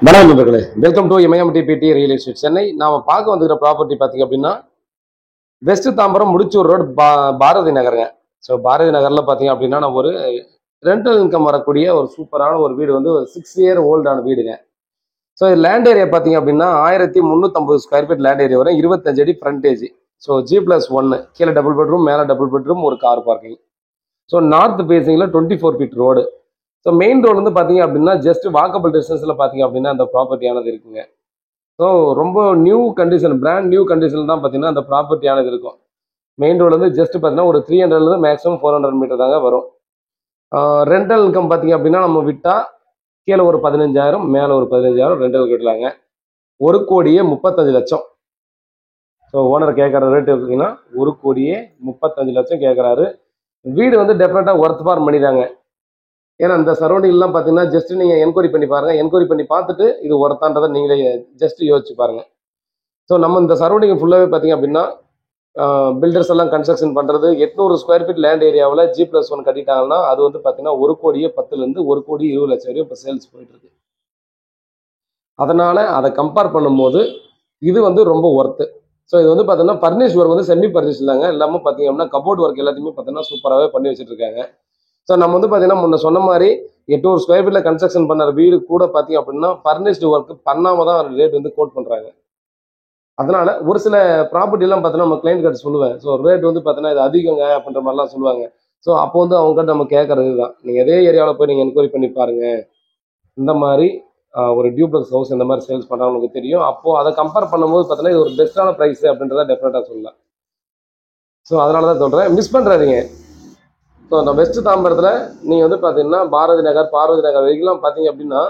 வணக்கம் நண்பர்களே, welcome to MIMTPT real estate Chennai. நாம பார்க்க வந்துக்கிற ப்ராப்பர்ட்டி பார்த்தீங்க அப்படின்னா வெஸ்ட் தாம்பரம் முடிச்சூர் ரோடு பாரதி நகருங்க. ஸோ பாரதி நகரில் பார்த்தீங்க அப்படின்னா நம்ம ஒரு ரெண்டல் இன்கம் வரக்கூடிய ஒரு சூப்பரான ஒரு வீடு வந்து ஒரு 6 இயர் ஓல்டான வீடுங்க. ஸோ லேண்ட் ஏரியா பார்த்தீங்க அப்படின்னா 1350 ஸ்கொயர் ஃபீட் லேண்ட் ஏரியா வரும், 25 அடி ஃப்ரண்டேஜ். ஸோ G+1 கீழே டபுள் பெட்ரூம், மேலே டபுள் பெட்ரூம், ஒரு கார் பார்க்கிங். ஸோ நார்த் பேசிங்கில் 24 feet road. So main road வந்து பார்த்தீங்க அப்படின்னா ஜஸ்ட் வாக்கபிள் டிஸ்டன்ஸில் பார்த்தீங்க அப்படின்னா அந்த ப்ராப்பர்ட்டியானது இருக்குங்க. ஸோ ரொம்ப new condition, brand new condition தான் பார்த்தீங்கன்னா அந்த ப்ராப்பர்ட்டியானது இருக்கும். மெயின் ரோடு வந்து ஜஸ்ட் பார்த்தீங்கன்னா ஒரு 300 மேக்ஸிமம் 400 மீட்டர் தாங்க வரும். ரெண்டல் இன்கம் பார்த்தீங்க அப்படின்னா நம்ம விட்டால் கீழே ஒரு 15,000, மேலே ஒரு 15,000 ரெண்டல் கட்டலாங்க. 1,35,00,000. ஸோ ஓனர் கேட்குற ரேட் இருக்குங்கன்னா 1,35,00,000 கேட்குறாரு. வீடு வந்து டெஃபினட்டாக ஒர்த் ஃபார் மணி தாங்க. ஏன்னா இந்த சரௌண்டிங்லாம் பார்த்தீங்கன்னா ஜஸ்ட் நீங்கள் என்கொயரி பண்ணி பாருங்கள். என்கொயரி பண்ணி பார்த்துட்டு இது ஒர்த்தான்றதை நீங்களே ஜஸ்ட் யோசிச்சு பாருங்கள். ஸோ நம்ம இந்த சரௌண்டிங் ஃபுல்லாகவே பார்த்தீங்க அப்படின்னா பில்டர்ஸ் எல்லாம் கன்ஸ்ட்ரக்ஷன் பண்ணுறது 800 ஸ்கொயர் ஃபீட் லேண்ட் ஏரியாவில் G+1 கட்டிட்டாங்கன்னா அது வந்து பார்த்தீங்கன்னா 1,10,00,000 1,20,00,000 வரையும் இப்போ சேல்ஸ் போயிட்டு இருக்கு. அதனால அதை கம்பேர் பண்ணும்போது இது வந்து ரொம்ப ஒர்த்து. ஸோ இது வந்து பார்த்தீங்கன்னா பர்னிஷ் ஒர்க் வந்து செமி பர்னிஷ் இல்லைங்க, எல்லாமே பார்த்தீங்க அப்படின்னா கபோர்ட் ஒர்க் எல்லாத்தையுமே பார்த்தீங்கன்னா சூப்பராகவே பண்ணி வச்சுட்டு இருக்காங்க. ஸோ நம்ம வந்து பார்த்தீங்கன்னா முன்ன சொன்ன மாதிரி 800 ஸ்கொயர் ஃபீட்டில் கன்ஸ்ட்ரக்ஷன் பண்ணுற வீடு கூட பார்த்தீங்க அப்படின்னா பர்னிஷ்டு ஒர்க் பண்ணாமல் தான் ரேட் வந்து கோட் பண்ணுறாங்க. அதனால ஒரு சில ப்ராப்பர்ட்டிலாம் பார்த்தீங்கன்னா நம்ம கிளைண்ட் கிட்ட சொல்லுவேன். ஸோ ரேட் வந்து பார்த்தீங்கன்னா இது அதிகங்க அப்படின்ற மாதிரிலாம் சொல்லுவாங்க. ஸோ அப்போ வந்து அவங்ககிட்ட நம்ம கேட்கறது தான், நீங்கள் அதே ஏரியாவில் போய் நீங்கள் என்கொயரி பண்ணி பாருங்க. இந்த மாதிரி ஒரு டியூப்ளக்ஸ் ஹவுஸ் இந்த மாதிரி சேல்ஸ் பண்ணுறவங்களுக்கு தெரியும். அப்போது அதை கம்பேர் பண்ணும்போது பார்த்தீங்கன்னா இது ஒரு பெஸ்ட்டான ப்ரைஸ் அப்படின்றத டெஃபினட்டாக சொல்லலாம். ஸோ அதனால தான் சொல்கிறேன், மிஸ் பண்ணுறாதீங்க. ஸோ அந்த வெஸ்ட் தாம்பரத்தில் நீங்கள் வந்து பார்த்தீங்கன்னா பார்வதி நகர் வரைக்கும் பார்த்தீங்க அப்படின்னா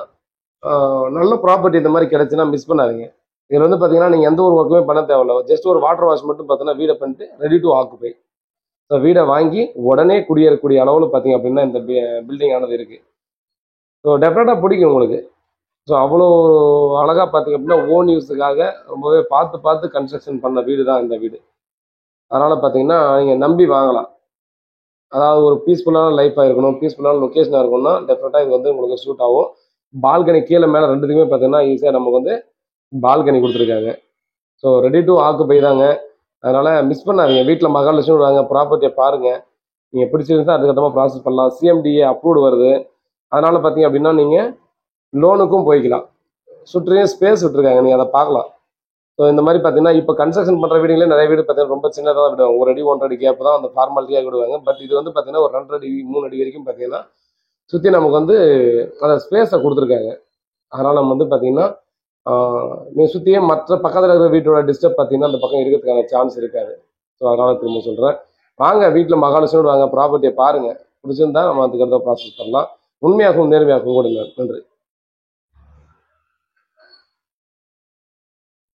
நல்ல ப்ராப்பர்ட்டி இந்த மாதிரி கிடைச்சுன்னா மிஸ் பண்ணாதீங்க. இதில் வந்து பார்த்தீங்கன்னா நீங்கள் எந்த ஒரு ஒர்க்குமே பண்ண தேவையில்ல, ஜஸ்ட் ஒரு வாட்டர் வாஷ் மட்டும் பார்த்தீங்கன்னா வீடை பண்ணிட்டு ரெடி டு ஆக்குபை. ஸோ வீடை வாங்கி உடனே குடியேறக்கூடிய அளவில் பார்த்தீங்க அப்படின்னா இந்த பில்டிங் ஆனது இருக்குது. ஸோ டெஃபினட்டாக பிடிக்கும் உங்களுக்கு. ஸோ அவ்வளோ அழகாக பார்த்தீங்க அப்படின்னா ஓன் யூஸுக்காக ரொம்பவே பார்த்து கன்ஸ்ட்ரக்ஷன் பண்ண வீடு தான் இந்த வீடு. அதனால் பார்த்தீங்கன்னா நீங்கள் நம்பி வாங்கலாம். அதாவது ஒரு பீஸ்ஃபுல்லான லைஃபாக இருக்கணும், பீஸ்ஃபுல்லான லொக்கேஷனாக இருக்கணும்னா டெஃபினட்டாக இது வந்து உங்களுக்கு சூட் ஆகும். பால்கனி கீழே மேலே ரெண்டுத்துக்குமே பார்த்தீங்கன்னா ஈஸியாக நமக்கு வந்து பால்கனி கொடுத்துருக்காங்க. ஸோ ரெடி டு ஆக்குபை தாங்க. அதனால் மிஸ் பண்ணாதீங்க. வீட்டில் மகாலட்சுமி வாங்க, ப்ராப்பர்ட்டியை பாருங்கள். நீங்கள் பிடிச்சிருந்தா அதுக்கப்புறமா ப்ராசஸ் பண்ணலாம். CMDA அப்ரூவ்டு வருது. அதனால் பார்த்தீங்க அப்படின்னா நீங்கள் லோனுக்கும் போய்க்கலாம். சுற்றியும் ஸ்பேஸ் விட்டுருக்காங்க, நீங்கள் அதை பார்க்கலாம். ஸோ இந்த மாதிரி பார்த்தீங்கன்னா இப்போ கன்ஸ்ட்ரக்ஷன் பண்ணுற வீடுகளே நிறைய வீடு பார்த்தீங்கன்னா ரொம்ப சின்னதாக தான் விடுவாங்க. 1 அடி 1.5 அடி கேப் தான் அந்த ஃபார்மாலிட்டியாக விடுவாங்க. பட் இது வந்து பார்த்தீங்கன்னா ஒரு 2 அடி 3 அடி வரைக்கும் பார்த்தீங்கன்னா சுற்றி நமக்கு வந்து அந்த ஸ்பேஸை கொடுத்துருக்காங்க. அதனால் நம்ம வந்து பார்த்தீங்கன்னா நீங்கள் சுற்றியே மற்ற பக்கத்தில் இருக்கிற வீட்டோட டிஸ்டர்ப் பார்த்தீங்கன்னா அந்த பக்கம் இருக்கிறதுக்கான சான்ஸ் இருக்காது. ஸோ அதனால் திரும்ப சொல்கிறேன், வாங்க வீட்டில் மகாலட்சுமி வாங்க, ப்ராப்பர்ட்டியை பாருங்கள். பிடிச்சிருந்தா நம்ம அதுக்கடுத்த ப்ராசஸ் பண்ணலாம். உண்மையாகவும் நேர்மையாகவும் கொடுங்க. நன்றி.